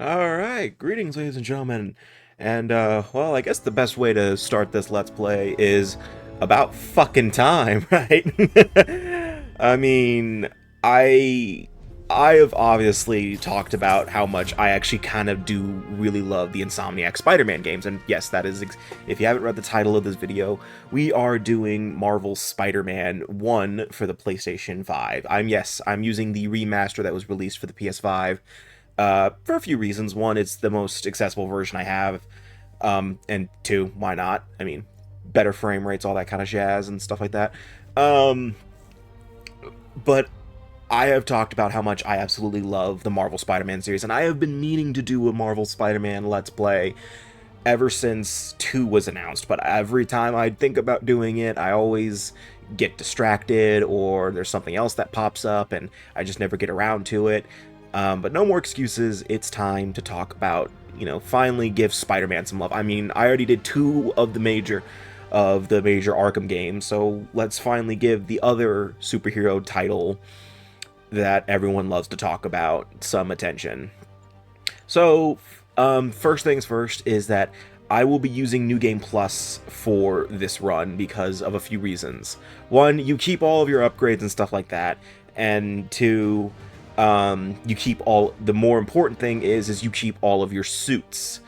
All right, greetings, ladies and gentlemen. And, well, I guess the best way to start this Let's Play is about fucking time, right? I mean, I I have obviously talked about how much I actually kind of do really love the Insomniac Spider-Man games, and yes, that is, if you haven't read the title of this video, we are doing Marvel's Spider-Man 1 for the PlayStation 5. I'm using the remaster that was released for the PS5, for a few reasons. One, it's the most accessible version I have, and two, why not? I mean, better frame rates, all that kind of jazz and stuff like that. Um, but I have talked about how much I absolutely love the Marvel Spider-Man series, and I have been meaning to do a Marvel Spider-Man Let's Play ever since 2 was announced, but every time I think about doing it, I always get distracted, or there's something else that pops up, and I just never get around to it. But no more excuses, it's time to talk about, finally give Spider-Man some love. I mean, I already did 2 of the major Arkham games, so let's finally give the other superhero title that everyone loves to talk about some attention. So, first things first is that I will be using New Game Plus for this run because of a few reasons. One, you keep all of your upgrades and stuff like that, and two, you keep all. The more important thing is you keep all of your suits.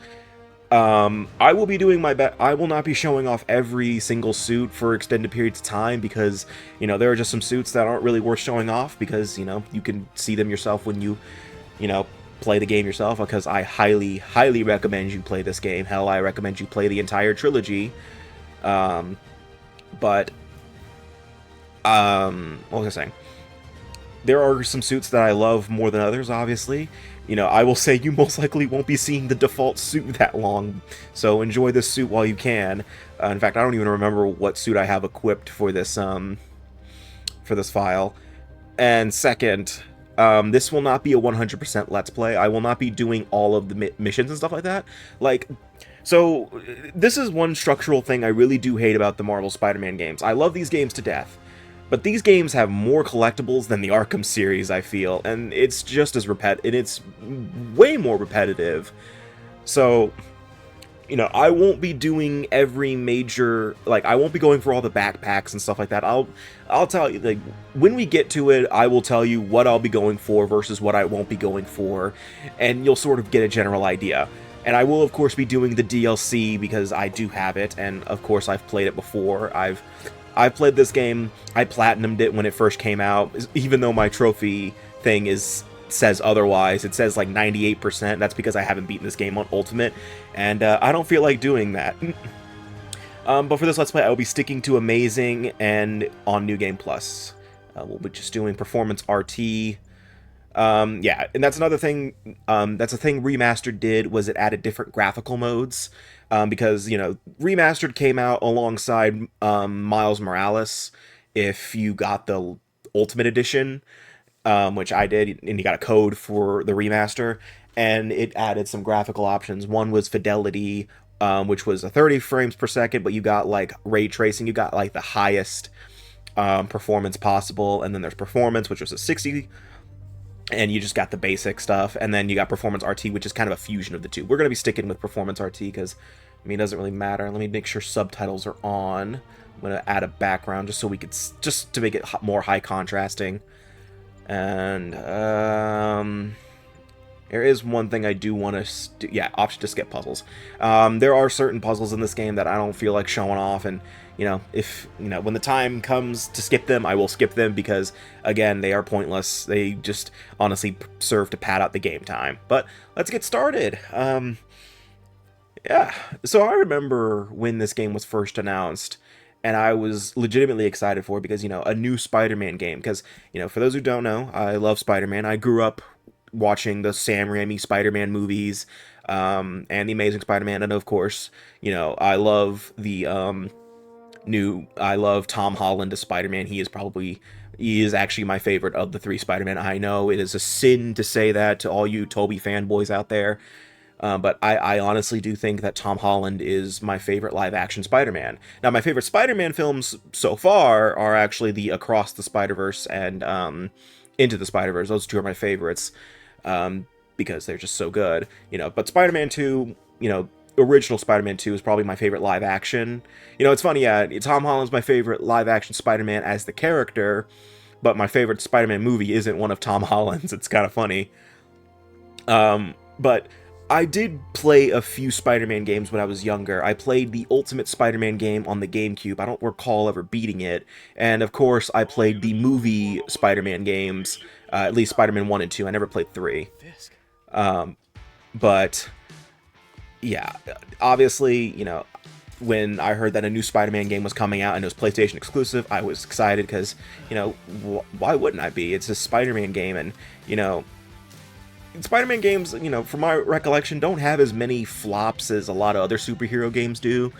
I will be doing my best. I will not be showing off every single suit for extended periods of time because, there are just some suits that aren't really worth showing off because, you can see them yourself when you know, play the game yourself, because I highly, highly recommend you play this game. Hell, I recommend you play the entire trilogy. Um, but, what was I saying? There are some suits that I love more than others, obviously. I will say you most likely won't be seeing the default suit that long, so enjoy this suit while you can. In fact, I don't even remember what suit I have equipped for this file. And second, this will not be a 100% Let's Play. I will not be doing all of the missions and stuff like that. So this is one structural thing I really do hate about the Marvel Spider-Man games. I love these games to death, but these games have more collectibles than the Arkham series, I feel, and it's just as it's way more repetitive. So, I won't be doing every major, I won't be going for all the backpacks and stuff like that. I'll tell you, when we get to it, I will tell you what I'll be going for versus what I won't be going for, and you'll sort of get a general idea. And I will, of course, be doing the DLC because I do have it, and of course I've played it before. I've played this game. I platinumed it when it first came out, even though my trophy thing says otherwise. It says like 98%. That's because I haven't beaten this game on Ultimate, and I don't feel like doing that. But for this Let's Play, I will be sticking to Amazing and on New Game Plus. We'll be just doing Performance RT. Yeah, and that's another thing. That's a thing Remastered did, was it added different graphical modes. Because, Remastered came out alongside Miles Morales if you got the Ultimate Edition, which I did, and you got a code for the remaster, and it added some graphical options. One was fidelity, which was a 30 frames per second, but you got like ray tracing, you got like the highest performance possible, and then there's performance, which was a 60, and you just got the basic stuff, and then you got Performance RT, which is kind of a fusion of the two. We're going to be sticking with Performance RT because, it doesn't really matter. Let me make sure subtitles are on. I'm going to add a background just so we could, just to make it more high contrasting. And, there is one thing I do want to, yeah, option to skip puzzles. There are certain puzzles in this game that I don't feel like showing off, and, if, when the time comes to skip them, I will skip them because, again, they are pointless. They just honestly serve to pad out the game time. But let's get started. Yeah, so I remember when this game was first announced, and I was legitimately excited for it because, a new Spider-Man game. Because, for those who don't know, I love Spider-Man. I grew up watching the Sam Raimi Spider-Man movies, and the Amazing Spider-Man, and of course, I love I love Tom Holland as Spider-Man. He is actually my favorite of the 3 Spider-Man. I know it is a sin to say that to all you Tobey fanboys out there, but I honestly do think that Tom Holland is my favorite live-action Spider-Man. Now, my favorite Spider-Man films so far are actually the Across the Spider-Verse and Into the Spider-Verse. Those two are my favorites. because they're just so good, you know. But Spider-Man 2, you know, original Spider-Man 2 is probably my favorite live action. You know, it's funny, Tom Holland's my favorite live action Spider-Man as the character, but my favorite Spider-Man movie isn't one of Tom Holland's. It's kind of funny. But I did play a few Spider-Man games when I was younger. I played the Ultimate Spider-Man game on the GameCube. I don't recall ever beating it. And of course, I played the movie Spider-Man games, at least Spider-Man 1 and 2. I never played 3. But yeah, obviously, you know, when I heard that a new Spider-Man game was coming out and it was PlayStation exclusive, I was excited because, you know, why wouldn't I be? It's a Spider-Man game, and, you know, Spider-Man games, you know, from my recollection, don't have as many flops as a lot of other superhero games do.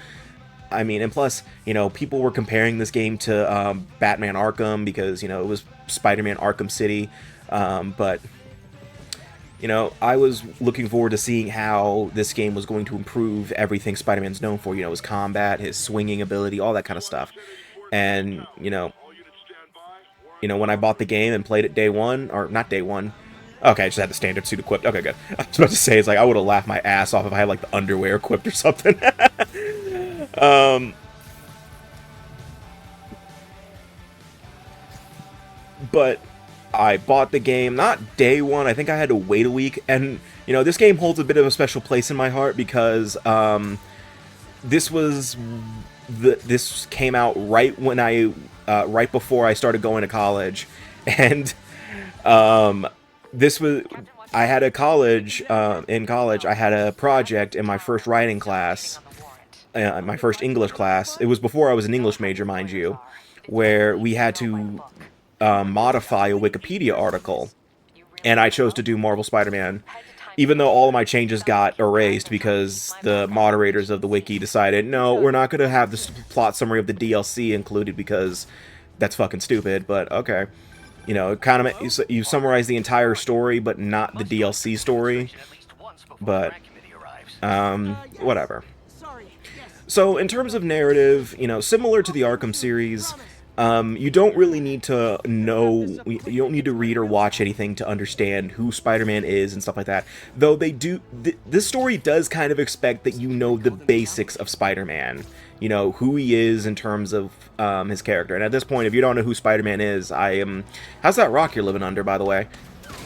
I mean, and plus, you know, people were comparing this game to Batman Arkham because, you know, it was Spider-Man Arkham City, but, you know, I was looking forward to seeing how this game was going to improve everything Spider-Man's known for, you know, his combat, his swinging ability, all that kind of stuff. And, you know, when I bought the game and played it day one, or not day one, okay, I just had the standard suit equipped. Okay, good. I was about to say, it's like, I would have laughed my ass off if I had, like, the underwear equipped or something. But I bought the game, not day one, I think I had to wait a week, and, you know, this game holds a bit of a special place in my heart because, this came out right when right before I started going to college, and, I had a college, in college, I had a project in my first writing class, my first English class. It was before I was an English major, mind you, where we had to modify a Wikipedia article, and I chose to do Marvel Spider-Man, even though all of my changes got erased because the moderators of the wiki decided, no, we're not going to have the plot summary of the DLC included because that's fucking stupid, but okay. You know, kind of, you summarize the entire story, but not the DLC story. But, whatever. So, in terms of narrative, you know, similar to the Arkham series, you don't really need to know, you don't need to read or watch anything to understand who Spider-Man is and stuff like that. Though they do, this story does kind of expect that you know the basics of Spider-Man. You know, who he is in terms of his character. And at this point, if you don't know who Spider-Man is, how's that rock you're living under, by the way?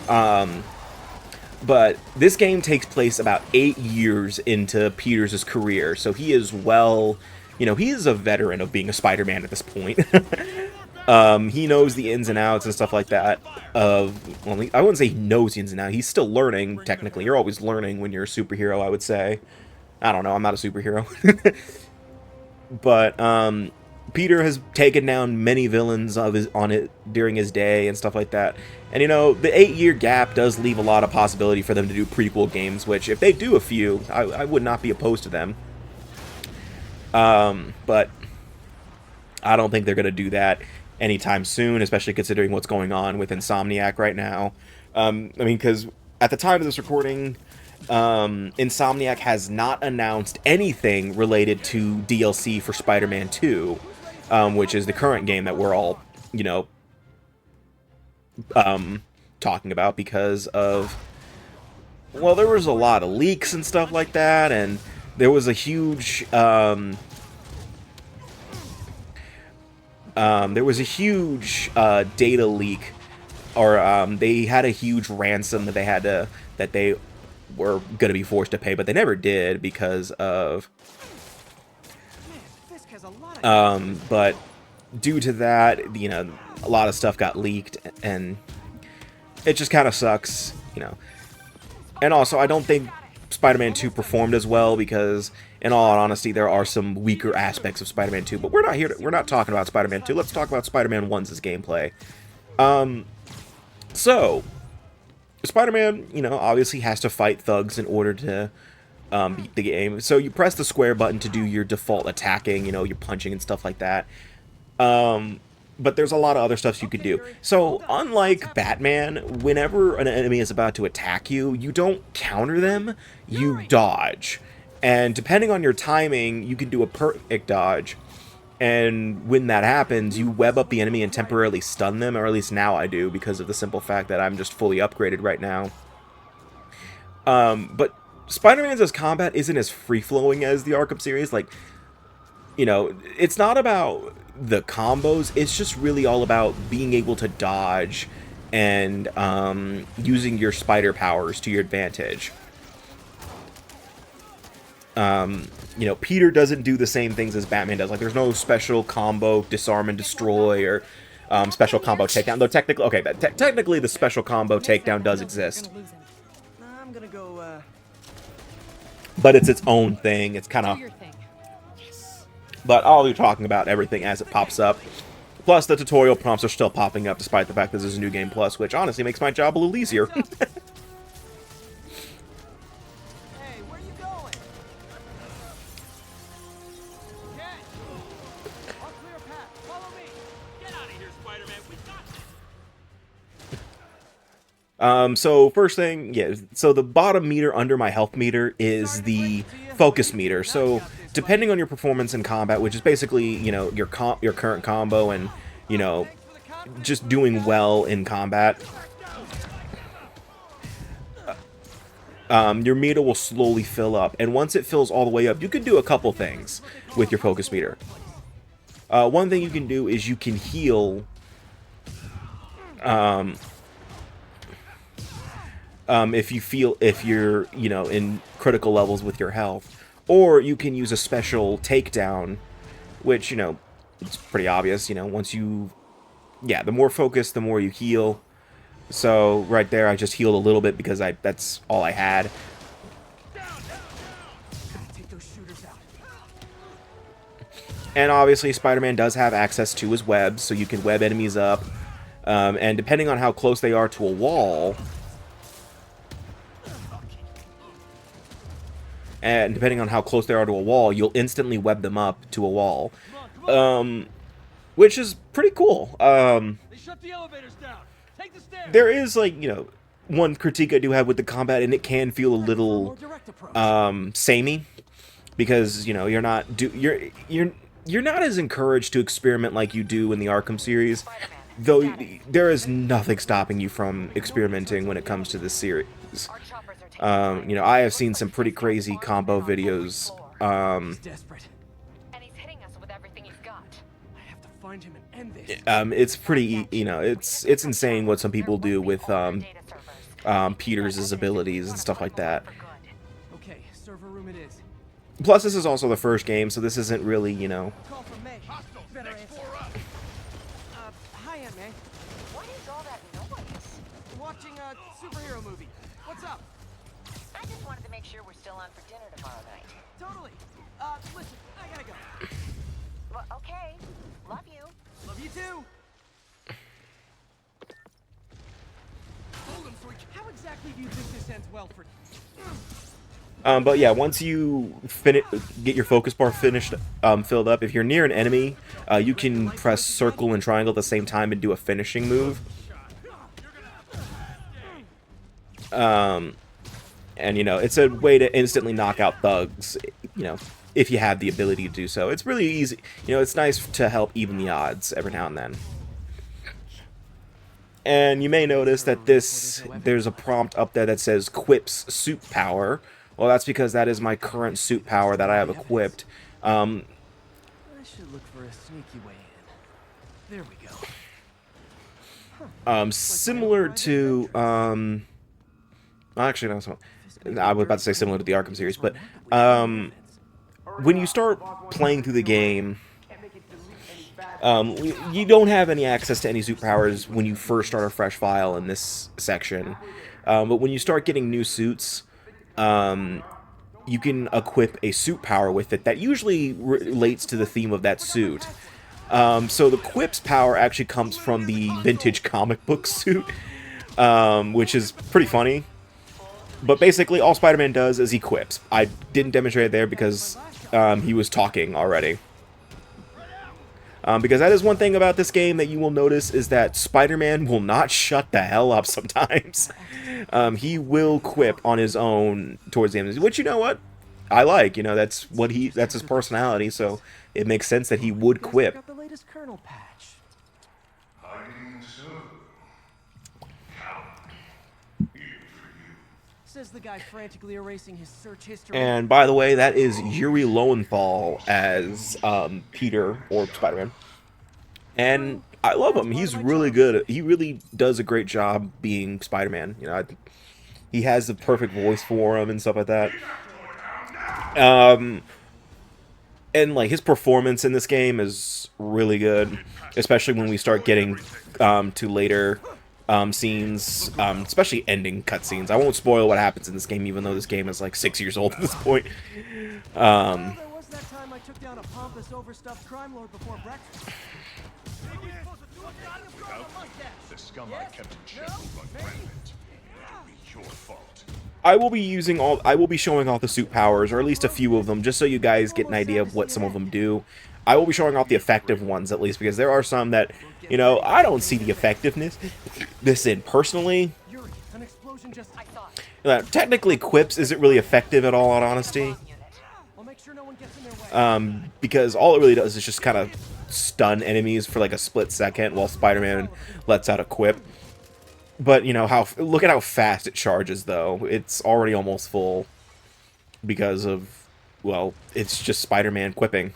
But this game takes place about 8 years into Peter's career, so he is well, you know, he is a veteran of being a Spider-Man at this point. He knows the ins and outs and stuff like that of, well, I wouldn't say he knows the ins and outs, he's still learning, technically. You're always learning when you're a superhero, I would say. I don't know, I'm not a superhero. But, Peter has taken down many villains during his day and stuff like that. And, you know, the 8-year gap does leave a lot of possibility for them to do prequel games, which, if they do a few, I would not be opposed to them. But I don't think they're going to do that anytime soon, especially considering what's going on with Insomniac right now. I mean, because at the time of this recording, Insomniac has not announced anything related to DLC for Spider-Man 2, which is the current game that we're all, you know, talking about because of, well, there was a lot of leaks and stuff like that, and there was a huge, data leak, or, they had a huge ransom that they were going to be forced to pay, but they never did because of, but due to that, you know, a lot of stuff got leaked, and it just kind of sucks, you know. And also, I don't think Spider-Man 2 performed as well because, in all honesty, there are some weaker aspects of Spider-Man 2, but we're not talking about Spider-Man 2. Let's talk about Spider-Man 1's gameplay. So, Spider-Man, you know, obviously has to fight thugs in order to beat the game. So you press the square button to do your default attacking, you know, your punching and stuff like that. But there's a lot of other stuff you could do. So, unlike Batman, whenever an enemy is about to attack you, you don't counter them, you dodge. And depending on your timing, you can do a perfect dodge. And when that happens, you web up the enemy and temporarily stun them, or at least now I do, because of the simple fact that I'm just fully upgraded right now. But Spider-Man's combat isn't as free-flowing as the Arkham series. Like, you know, it's not about the combos. It's just really all about being able to dodge and using your spider powers to your advantage. You know, Peter doesn't do the same things as Batman does. Like, there's no special combo disarm and destroy or special combo takedown. Though technically, okay, technically the special combo takedown does exist. I'm gonna go, But it's its own thing. It's kind of... But I'll be talking about everything as it pops up. Plus, the tutorial prompts are still popping up despite the fact that this is a new game plus, which honestly makes my job a little easier. Hey, where you going? Cat! I'll clear a path. Follow me. Get out of here, Spider-Man. We got this. So first thing, yeah, so the bottom meter under my health meter is the focus meter. So depending on your performance in combat, which is basically, you know, your current combo and, you know, just doing well in combat, your meter will slowly fill up. And once it fills all the way up, you can do a couple things with your focus meter. One thing you can do is you can heal if you're, you know, in critical levels with your health. Or you can use a special takedown, which, you know, it's pretty obvious, you know, once you... Yeah, the more focused, the more you heal. So, right there, I just healed a little bit because that's all I had. Take those shooters out. And obviously, Spider-Man does have access to his webs, so you can web enemies up. And depending on how close they are to a wall... And depending on how close they are to a wall, you'll instantly web them up to a wall. Which is pretty cool. They shut the elevators down. Take the stairs. There is, like, you know, one critique I do have with the combat, and it can feel a little samey, because, you know, you're not as encouraged to experiment like you do in the Arkham series, though there is nothing stopping you from experimenting when it comes to this series. You know, I have seen some pretty crazy combo videos. Desperate. And he's hitting us with everything he's got. I have to find him and end this. It's pretty, you know, it's insane what some people do with Peter's abilities and stuff like that. Okay, server room it is. Plus, this is also the first game, so this isn't really, you know... Call from May. Better answer. Hi, Aunt May. What is all that noise? Watching a superhero movie. What's up? I just wanted to make sure we're still on for dinner tomorrow night. Totally. Listen, I gotta go. Well, okay. Love you. Love you too. Hold him, Switch. How exactly do you think this ends well for... But yeah, once you get your focus bar filled up, if you're near an enemy, you can press circle and triangle at the same time and do a finishing move. And, you know, it's a way to instantly knock out thugs, you know, if you have the ability to do so. It's really easy. You know, it's nice to help even the odds every now and then. And you may notice that there's a prompt up there that says Quips Suit Power. Well, that's because that is my current suit power that I have equipped. I should look for a sneaky way in. There we go. Similar to, actually, no, I was about to say similar to the Arkham series, but, when you start playing through the game, you don't have any access to any superpowers when you first start a fresh file in this section. But when you start getting new suits, you can equip a suit power with it that usually relates to the theme of that suit. So the Quips power actually comes from the vintage comic book suit, which is pretty funny. But basically, all Spider-Man does is he quips. I didn't demonstrate it there because he was talking already. Because that is one thing about this game that you will notice is that Spider-Man will not shut the hell up sometimes. He will quip on his own towards the end, which, you know what? I like, you know, that's his personality, so it makes sense that he would quip. Got the latest kernel patch. Says the guy frantically erasing his search history. And by the way, that is Yuri Lowenthal as Peter or Spider-Man. And I love him. He's really good. He really does a great job being Spider-Man. You know, I think he has the perfect voice for him and stuff like that. And like his performance in this game is really good, especially when we start getting to later scenes, especially ending cutscenes. I won't spoil what happens in this game, even though this game is like 6 years old at this point. Well, there was that time I took down a pompous, overstuffed crime lord before breakfast. The scum I kept in check will run rampant. It'll be your fault. I will be showing off the suit powers, or at least a few of them, just so you guys get an idea of what some of them do. I will be showing off the effective ones, at least, because there are some that, you know, I don't see the effectiveness this in personally. Yuri, an explosion just... I saw it. Technically, quips isn't really effective at all, in honesty. I'll make sure no one gets in their way. Because all it really does is just kind of stun enemies for like a split second while Spider-Man lets out a quip. But, you know, look at how fast it charges, though. It's already almost full because of, well, it's just Spider-Man quipping.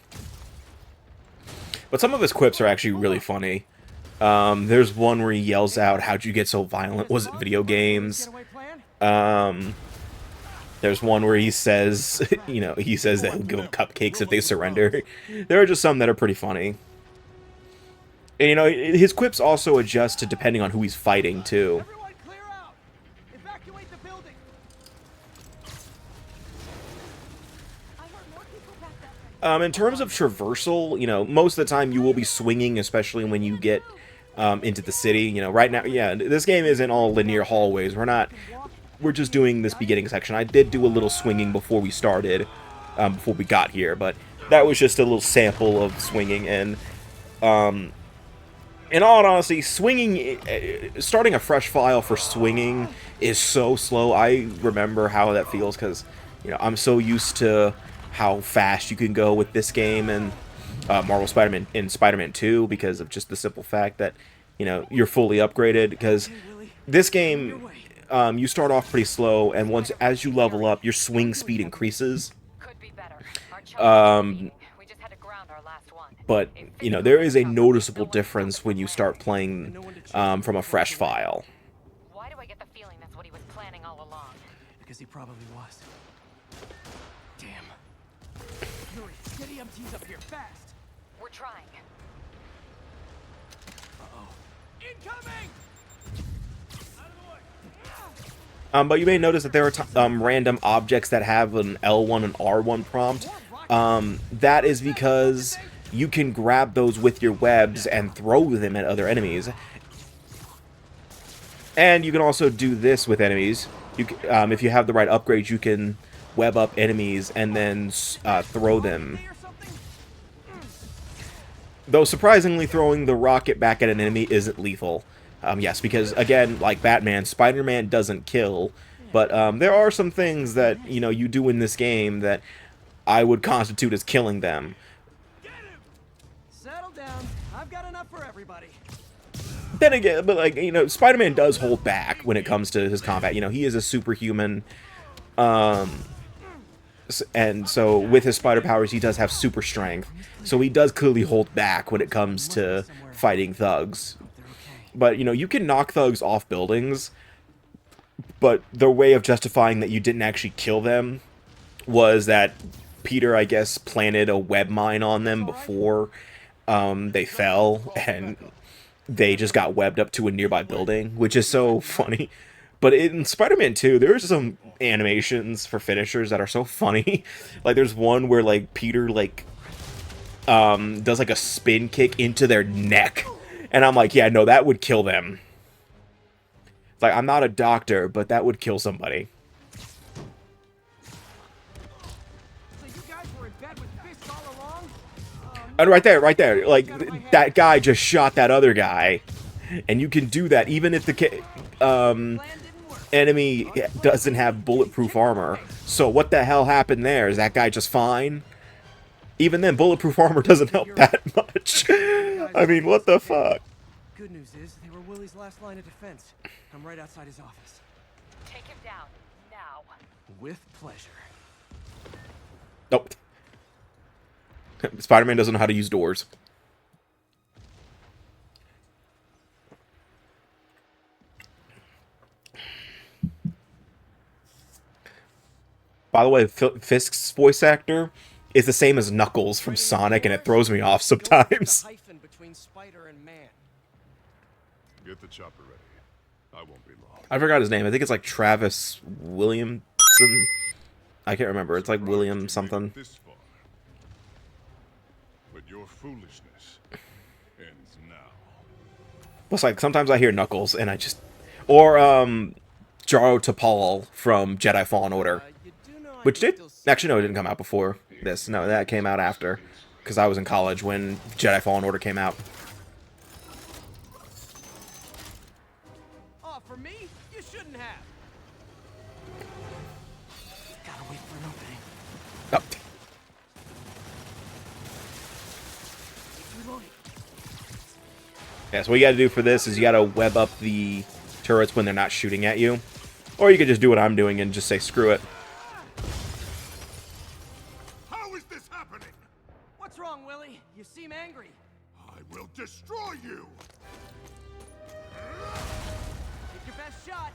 But some of his quips are actually really funny. There's one where he yells out, "How'd you get so violent? Was it video games?" There's one where he says, you know, he says that he'll give them cupcakes if they surrender. There are just some that are pretty funny. And, you know, his quips also adjust to depending on who he's fighting, too. Everyone clear out! Evacuate the building! I heard more people back that way. In terms of traversal, you know, most of the time you will be swinging, especially when you get into the city. You know, right now, yeah, this game isn't all linear hallways. We're just doing this beginning section. I did do a little swinging before we started, before we got here, but that was just a little sample of swinging. And in all honesty, swinging, starting a fresh file for swinging is so slow. I remember how that feels because, you know, I'm so used to how fast you can go with this game and Marvel Spider-Man and Spider-Man 2 because of just the simple fact that, you know, you're fully upgraded. Because this game, you start off pretty slow, and as you level up, your swing speed increases. Could be better. Our we just had to ground our last one. But, you know, there is a noticeable difference when you start playing from a fresh file. Why do I get the feeling that's what he was planning all along? Because he probably was. Damn. Yuri, get EMTs up here, fast! We're trying. Uh-oh. Incoming! But you may notice that there are random objects that have an L1 and R1 prompt. That is because you can grab those with your webs and throw them at other enemies. And you can also do this with enemies. If you have the right upgrades, you can web up enemies and then throw them. Though surprisingly, throwing the rocket back at an enemy isn't lethal. Yes, because again, like Batman, Spider-Man doesn't kill, but there are some things that, you know, you do in this game that I would constitute as killing them. Settle down. I've got enough for everybody. Then again, but like, you know, Spider-Man does hold back when it comes to his combat. You know, he is a superhuman, and so with his spider powers, he does have super strength. So he does clearly hold back when it comes to fighting thugs. But, you know, you can knock thugs off buildings, but the way of justifying that you didn't actually kill them was that Peter, I guess, planted a web mine on them before they fell, and they just got webbed up to a nearby building, which is so funny. But in Spider-Man 2, there's some animations for finishers that are so funny. Like, there's one where, like, Peter, like, does, like, a spin kick into their neck. And I'm like, yeah, no, that would kill them. It's like, I'm not a doctor, but that would kill somebody. So you guys were in bed with Fisk all along? And right there, like, that guy just shot that other guy. And you can do that even if the enemy doesn't have bulletproof armor. So what the hell happened there? Is that guy just fine? Even then, bulletproof armor doesn't help that much. I mean, what the fuck? Good news is, they were Willie's last line of defense. I'm right outside his office. Take him down. Now. With pleasure. Nope. Spider-Man doesn't know how to use doors. By the way, Fisk's voice actor is the same as Knuckles from Sonic, and it throws me off sometimes. Between spider and man. Get the chopper ready. I won't be long. I forgot his name. I think it's like Travis Williamson. I can't remember. It's like William something. This far. But your foolishness ends now. Plus, like, sometimes I hear Knuckles, and I just... Or, Jaro Tapal from Jedi Fallen Order. Which did... Actually, no, it didn't come out before this. No, that came out after. Because I was in college when Jedi Fallen Order came out. Oh, for me? You shouldn't have. Gotta wait for an opening. Oh. Yeah, so what you gotta do for this is you gotta web up the turrets when they're not shooting at you. Or you could just do what I'm doing and just say, screw it. How is this happening? What's wrong, Willie? You seem angry. I will destroy you. Take your best shot.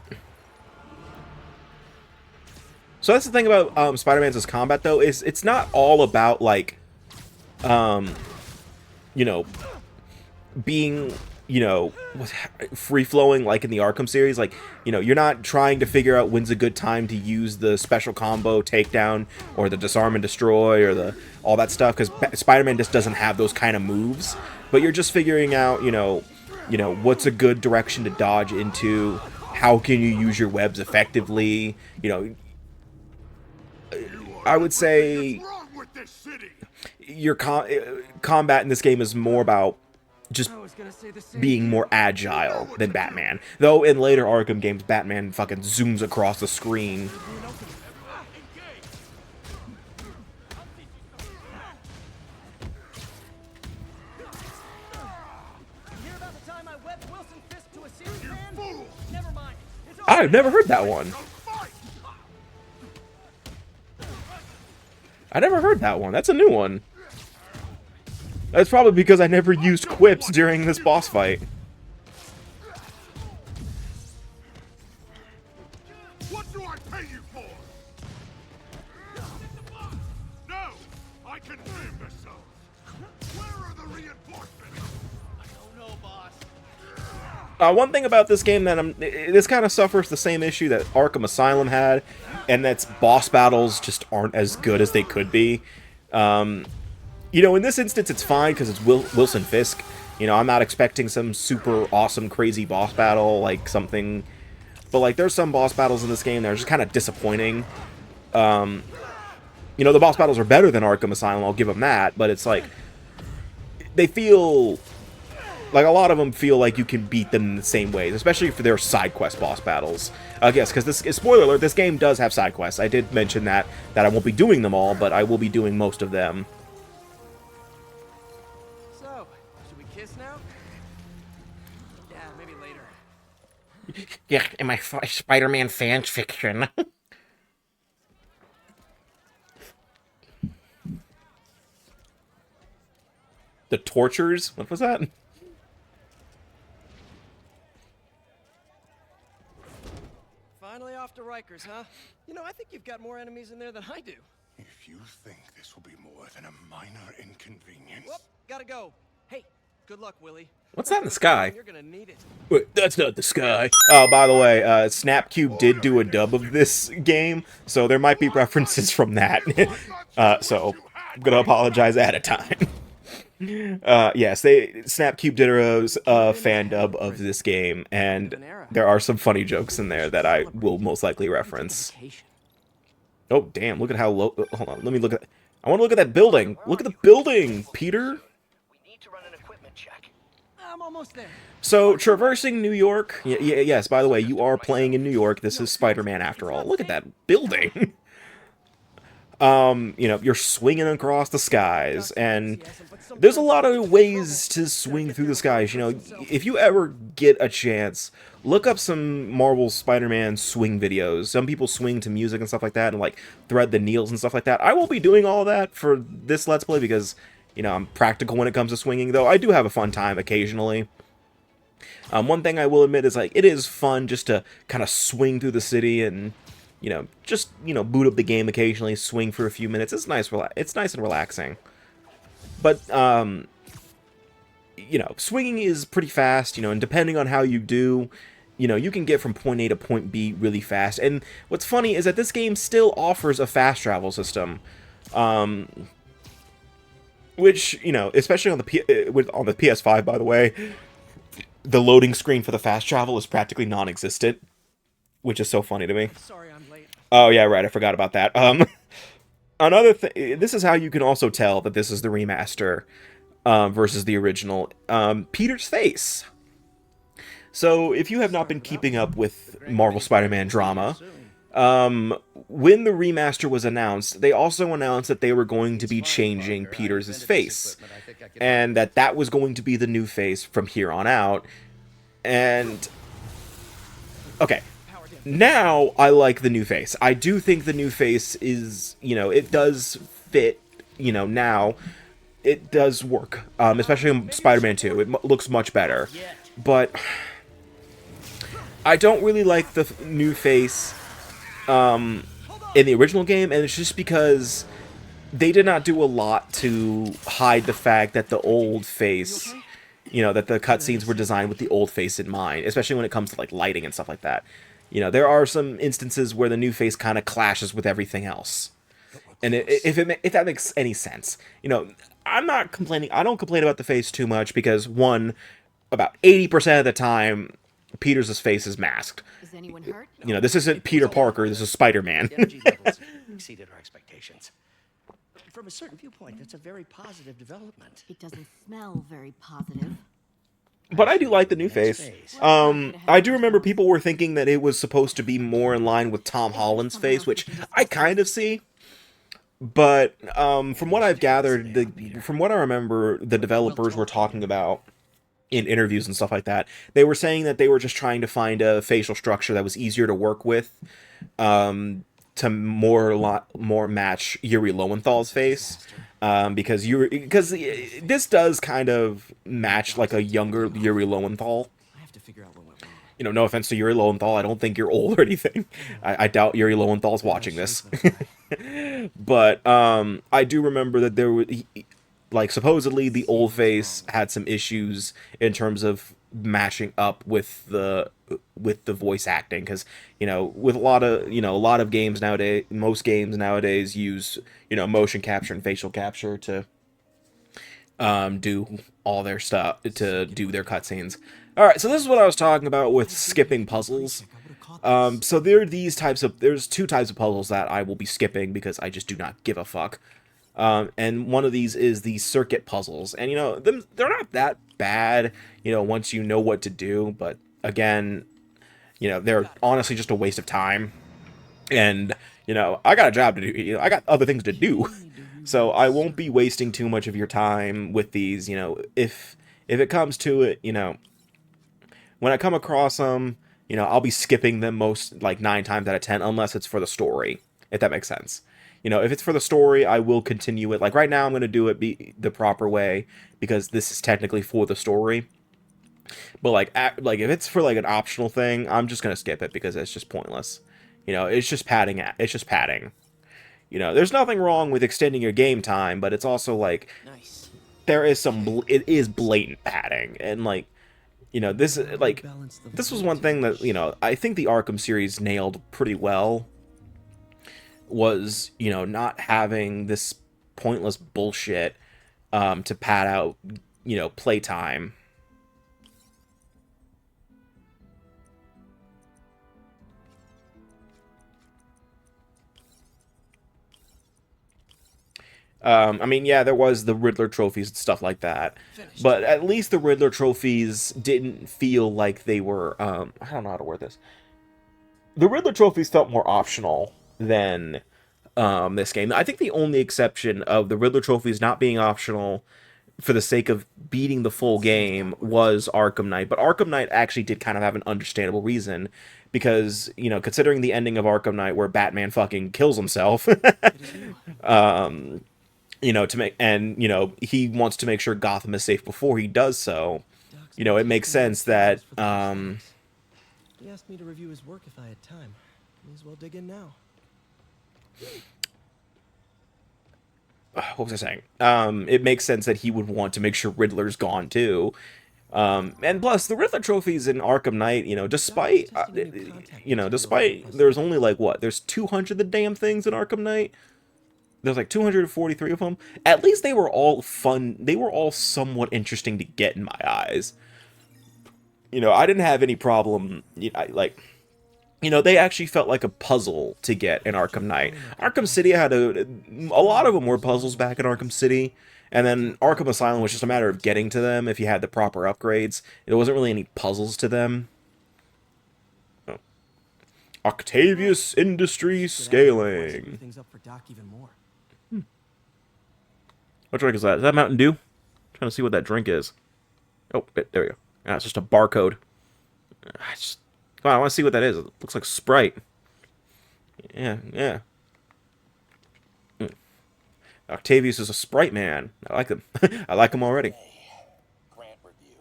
So that's the thing about Spider-Man's combat, though, is it's not all about, like, you know, being, you know, free-flowing like in the Arkham series. Like, you know, you're not trying to figure out when's a good time to use the special combo takedown or the disarm and destroy or the all that stuff, because Spider-Man just doesn't have those kind of moves. But you're just figuring out, you know, what's a good direction to dodge into, how can you use your webs effectively, you know. I would say your combat in this game is more about just being more agile than Batman. Though in later Arkham games, Batman fucking zooms across the screen. I've never heard that one. I never heard that one. That's a new one. That's probably because I never used quips during this boss fight. What do I pay you for? No! I can save myself. Where are the reinforcements? I don't know, boss. One thing about this game that this kind of suffers the same issue that Arkham Asylum had, and that's boss battles just aren't as good as they could be. You know, in this instance, it's fine because it's Wilson Fisk. You know, I'm not expecting some super awesome, crazy boss battle, like something. But, like, there's some boss battles in this game that are just kind of disappointing. You know, the boss battles are better than Arkham Asylum, I'll give them that. But it's like, they feel... Like, a lot of them feel like you can beat them in the same ways, especially for their side quest boss battles. Yes, because this, spoiler alert, this game does have side quests. I did mention that I won't be doing them all, but I will be doing most of them. So, should we kiss now? Yeah, maybe later. Yeah, in my Spider-Man fan fiction. The Tortures? What was that? Finally off to Rikers, huh? You know, I think you've got more enemies in there than I do. If you think this will be more than a minor inconvenience... Whoop, gotta go. Hey, good luck, Willie. What's that in the sky? You're gonna need it. Wait, that's not the sky. Oh, by the way, Snapcube did do a dub of this game, so there might be references from that. So, I'm gonna apologize ahead of time. Yes, Snapcube did a fan dub of this game, and there are some funny jokes in there that I will most likely reference. Oh, damn, look at how low... Hold on, let me look at... I want to look at that building. Look at the building, Peter. We need to run an equipment check. I'm almost there. So, traversing New York... yes, by the way, you are playing in New York. This is Spider-Man after all. Look at that building. You know, you're swinging across the skies, and there's a lot of ways to swing through the skies. You know, if you ever get a chance, look up some Marvel Spider-Man swing videos. Some people swing to music and stuff like that, and like thread the needles and stuff like that. I won't be doing all that for this Let's Play because, you know, I'm practical when it comes to swinging, though I do have a fun time occasionally. One thing I will admit is, like, it is fun just to kind of swing through the city and, you know, just, you know, boot up the game occasionally, swing for a few minutes. It's nice, it's nice and relaxing. But, you know, swinging is pretty fast, you know, and depending on how you do, you know, you can get from point A to point B really fast. And what's funny is that this game still offers a fast travel system, which, you know, especially on the PS5, by the way, the loading screen for the fast travel is practically non-existent, which is so funny to me. Sorry I'm late. Oh yeah, right, I forgot about that. Another thing, this is how you can also tell that this is the remaster versus the original. Peter's face. So if you have not been keeping up with Marvel Spider-Man drama, when the remaster was announced, they also announced that they were going to be changing Peter's face, and that was going to be the new face from here on out. And okay, now I like the new face. I do think the new face is, you know, it does fit, you know, now it does work, especially in Spider-Man 2. It looks much better, but I don't really like the new face in the original game, and it's just because they did not do a lot to hide the fact that the old face, you know, that the cutscenes were designed with the old face in mind, especially when it comes to like lighting and stuff like that. You know, there are some instances where the new face kind of clashes with everything else, and if that makes any sense, you know, I'm not complaining. I don't complain about the face too much because, one, about 80% of the time, Peter's face is masked. Is anyone hurt? You know, this isn't Peter Parker, this is Spider-Man. The energy levels exceeded our expectations. From a certain viewpoint, that's a very positive development. It doesn't smell very positive. But I do like the new face. I do remember people were thinking that it was supposed to be more in line with Tom Holland's face, which I kind of see. But from what I've gathered, from what I remember, the developers were talking about in interviews and stuff like that, they were saying that they were just trying to find a facial structure that was easier to work with, to more match Yuri Lowenthal's face, because this does kind of match like a younger Yuri Lowenthal. I have to figure out what went wrong. You know, no offense to Yuri Lowenthal, I don't think you're old or anything. I doubt Yuri Lowenthal's watching this. But I do remember that there were, like, supposedly the old face had some issues in terms of matching up with the voice acting, because, you know, with a lot of games nowadays, most games nowadays use, you know, motion capture and facial capture to do all their stuff, to do their cutscenes. All right, so this is what I was talking about with skipping puzzles. So there's two types of puzzles that I will be skipping because I just do not give a fuck. And one of these is the circuit puzzles, and, you know, they're not that bad, you know, once you know what to do, but again, you know, they're honestly just a waste of time, and, you know, I got a job to do, you know, I got other things to do, so I won't be wasting too much of your time with these, you know, if it comes to it, you know, when I come across them, you know, I'll be skipping them most, like, 9 times out of 10, unless it's for the story, if that makes sense. You know, if it's for the story, I will continue it. Like, right now, I'm going to do it the proper way, because this is technically for the story. But, like, if it's for, like, an optional thing, I'm just going to skip it, because it's just pointless. You know, it's just padding. It's just padding. You know, there's nothing wrong with extending your game time, but it's also, like, Nice. there is it is blatant padding. And, like, you know, this was one thing that, you know, I think the Arkham series nailed pretty well, was, you know, not having this pointless bullshit to pad out, you know, playtime. I mean, yeah, there was the Riddler trophies and stuff like that, but at least the Riddler trophies didn't feel like they were, I don't know how to word this. The Riddler trophies felt more optional than this game. I think the only exception of the Riddler trophies not being optional for the sake of beating the full game was Arkham Knight. But Arkham Knight actually did kind of have an understandable reason, because, you know, considering the ending of Arkham Knight where Batman fucking kills himself, you know, you know, he wants to make sure Gotham is safe before he does so. You know, it makes sense that, He asked me to review his work if I had time. May as well dig in now. what was I saying? It makes sense that he would want to make sure Riddler's gone too. And plus, the Riddler trophies in Arkham Knight, you know, despite there's only like there's 200 the damn things in Arkham Knight. There's like 243 of them. At least they were all fun. They were all somewhat interesting to get in my eyes. You know, I didn't have any problem. You know, they actually felt like a puzzle to get in Arkham Knight. Arkham City had a lot of them were puzzles back in Arkham City. And then Arkham Asylum was just a matter of getting to them if you had the proper upgrades. There wasn't really any puzzles to them. Oh. Octavius Industries Scaling. Things up for Doc even more. What drink is that? Is that Mountain Dew? I'm trying to see what that drink is. Oh, there we go. Ah, it's just a barcode. Come on, I want to see what that is. It looks like Sprite. Yeah. Octavius is a Sprite man. I like him. I like him already. Grant review.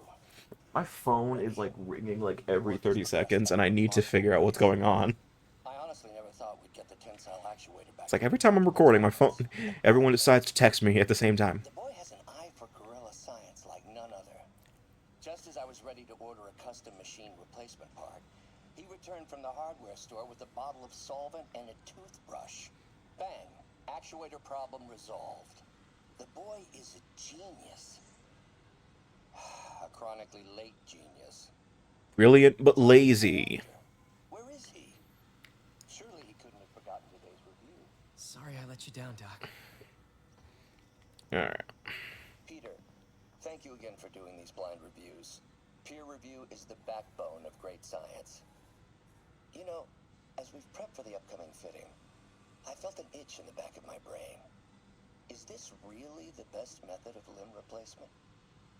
My phone is like ringing like every 30 seconds, and I need to figure out what's going on. I honestly never thought we'd get the tensile actuator back. It's like every time I'm recording, my phone, everyone decides to text me at the same time. The boy has an eye for guerrilla science like none other. Just as I was ready to order a custom machine replacement part, he returned from the hardware store with a bottle of solvent and a toothbrush. Bang. Actuator problem resolved. The boy is a genius. A chronically late genius. Brilliant, but lazy. Where is he? Surely he couldn't have forgotten today's review. Sorry I let you down, Doc. Alright. Peter, thank you again for doing these blind reviews. Peer review is the backbone of great science. You know, as we've prepped for the upcoming fitting, I felt an itch in the back of my brain. Is this really the best method of limb replacement?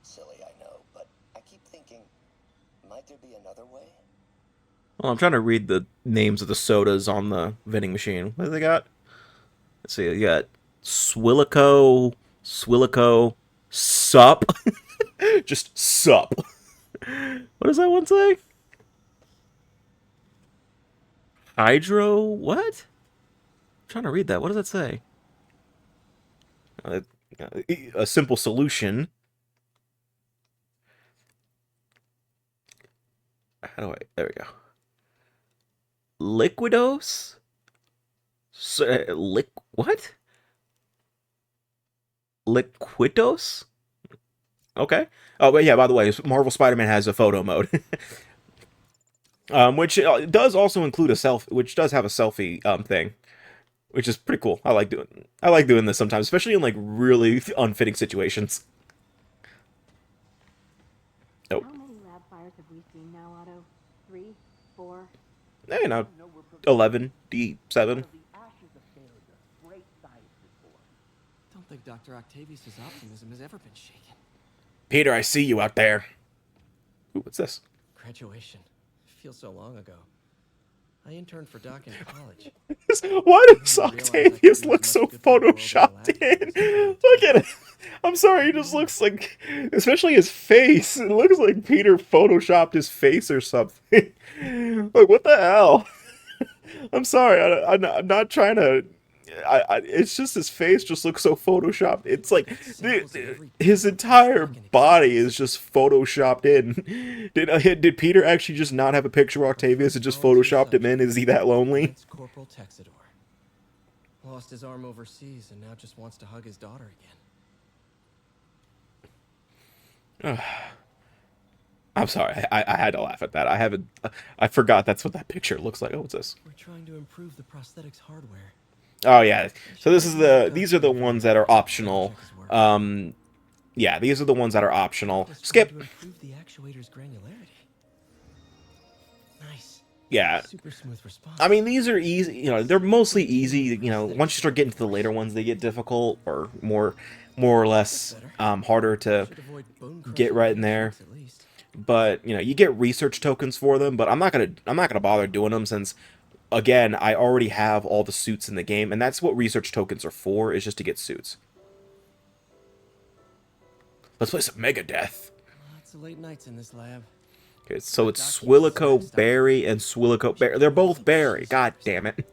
Silly, I know, but I keep thinking, might there be another way? Well, I'm trying to read the names of the sodas on the vending machine. What do they got? Let's see. You got Swillico, Sup. Just Sup. What does that one say? Hydro, what? I'm trying to read that. What does that say? A simple solution. How do I... There we go. Liquidos? What? Liquidos? Okay. Oh, but yeah, by the way, Marvel Spider-Man has a photo mode. Which does also include a which does have a selfie thing, which is pretty cool. I like doing this sometimes, especially in like really unfitting situations. How many lab fires have we seen now, Otto? 3, 4? You know, 11, D7. Don't think Dr. Octavius' optimism has ever been shaken. Peter, I see you out there. Ooh, what's this? Graduation. Feels so long ago. I interned for Doc in college. Why does Octavius look so photoshopped in? Look at it. I'm sorry, he just looks like, especially his face. It looks like Peter photoshopped his face or something. Like, what the hell? I'm sorry. I'm not trying to. It's just his face just looks so photoshopped. It's like his entire body is just photoshopped in. Did Peter actually just not have a picture of Octavius and just photoshopped him in? Is he that lonely? It's Corporal Texidor. Lost his arm overseas and now just wants to hug his daughter again. I'm sorry. I had to laugh at that. I forgot that's what that picture looks like. Oh, what's this? We're trying to improve the prosthetics hardware. Oh yeah. So these are the ones that are optional. Yeah, these are the ones that are optional. Skip. To improve the actuator's granularity. Nice. Yeah. Super smooth response. I mean, these are easy, you know, they're mostly easy, you know, once you start getting to the later ones, they get difficult, or more or less, harder to Should avoid bone get crushing right in there. techniques at least. But, you know, you get research tokens for them, but I'm not gonna bother doing them, since, again, I already have all the suits in the game, and that's what research tokens are for, is just to get suits. Let's play some Megadeth. Lots of late nights in this lab. Okay, so it's Swillico Berry and Swillico Berry. They're both berry. God damn it.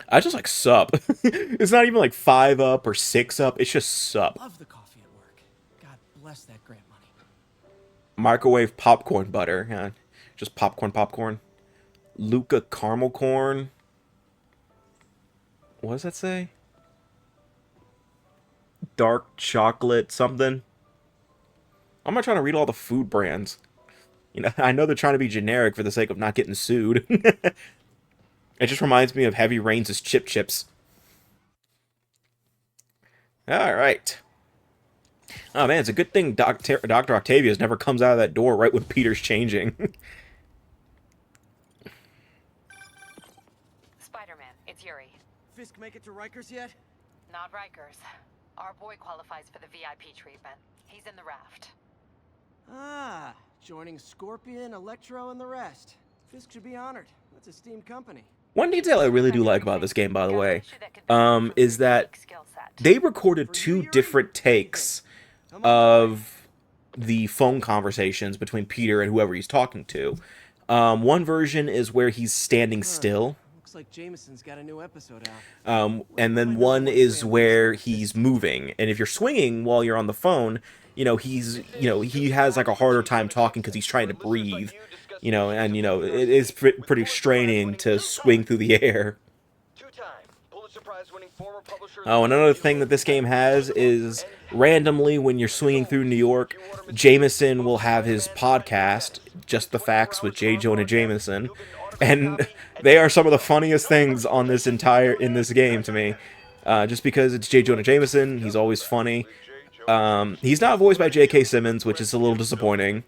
I just like sup. It's not even like 5 up or 6 up. It's just sup. Love the coffee at work. God bless that grant money. Microwave popcorn butter. Yeah, just popcorn. Luca caramel corn. What does that say? Dark chocolate something. I'm not trying to read all the food brands. You know, I know they're trying to be generic for the sake of not getting sued. It just reminds me of Heavy Rains' Chip Chips. Alright. Oh man, it's a good thing Dr. Octavius never comes out of that door right when Peter's changing. Spider-Man, it's Yuri. Fisk make it to Rikers yet? Not Rikers. Our boy qualifies for the VIP treatment. He's in the raft. Ah, joining Scorpion, Electro, and the rest. Fisk should be honored. That's a steam company. One detail I really do like about this game, by the way, is that they recorded 2 different takes of the phone conversations between Peter and whoever he's talking to. One version is where he's standing still. Looks like Jameson's got a new episode out. And then one is where he's moving. And if you're swinging while you're on the phone, you know, he has like a harder time talking because he's trying to breathe. You know, and you know, it is pretty straining to swing through the air. Oh, another thing that this game has is randomly when you're swinging through New York, Jameson will have his podcast, Just the Facts with J. Jonah Jameson, and they are some of the funniest things on this in this game to me. Just because it's J. Jonah Jameson, he's always funny. He's not voiced by J.K. Simmons, which is a little disappointing.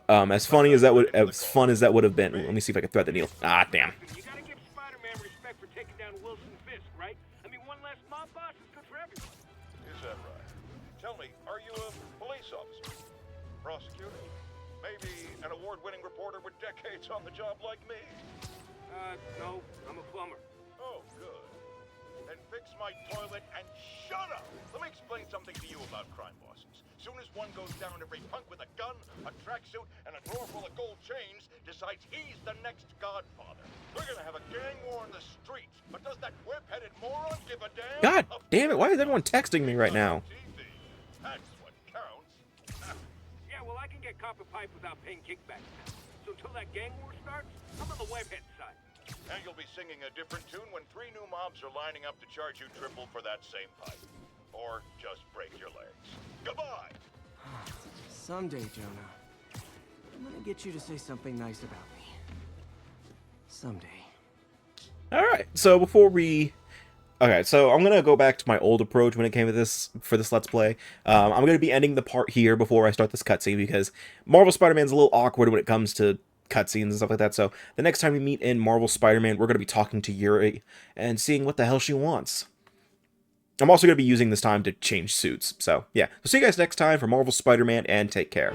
As fun as that would have been. Let me see if I can thread the needle. Ah, damn. You gotta give Spider-Man respect for taking down Wilson Fisk, right? I mean, one less mob boss is good for everyone. Is that right? Tell me, are you a police officer? Prosecutor? Maybe an award-winning reporter with decades on the job like me? No, I'm a plumber. Oh, good. Then fix my toilet and shut up! Let me explain something to you about crime bosses. Soon as one goes down, every punk with a gun, a tracksuit, and a drawer full of gold chains decides he's the next godfather. We're gonna have a gang war in the streets, but does that whip-headed moron give a damn? God damn it, why is everyone texting me right now? That's what counts. Yeah, well, I can get copper pipe without paying kickbacks. So until that gang war starts, I'm on the webhead side. And you'll be singing a different tune when 3 new mobs are lining up to charge you triple for that same pipe. Or just break your legs. Goodbye! Someday, Jonah, I'm gonna get you to say something nice about me. Someday. Alright, so before we... Okay, so I'm gonna go back to my old approach when it came to this, for this Let's Play. I'm gonna be ending the part here before I start this cutscene, because Marvel Spider-Man's a little awkward when it comes to cutscenes and stuff like that, so the next time we meet in Marvel Spider-Man, we're gonna be talking to Yuri and seeing what the hell she wants. I'm also going to be using this time to change suits. So, yeah. We'll see you guys next time for Marvel Spider-Man, and take care.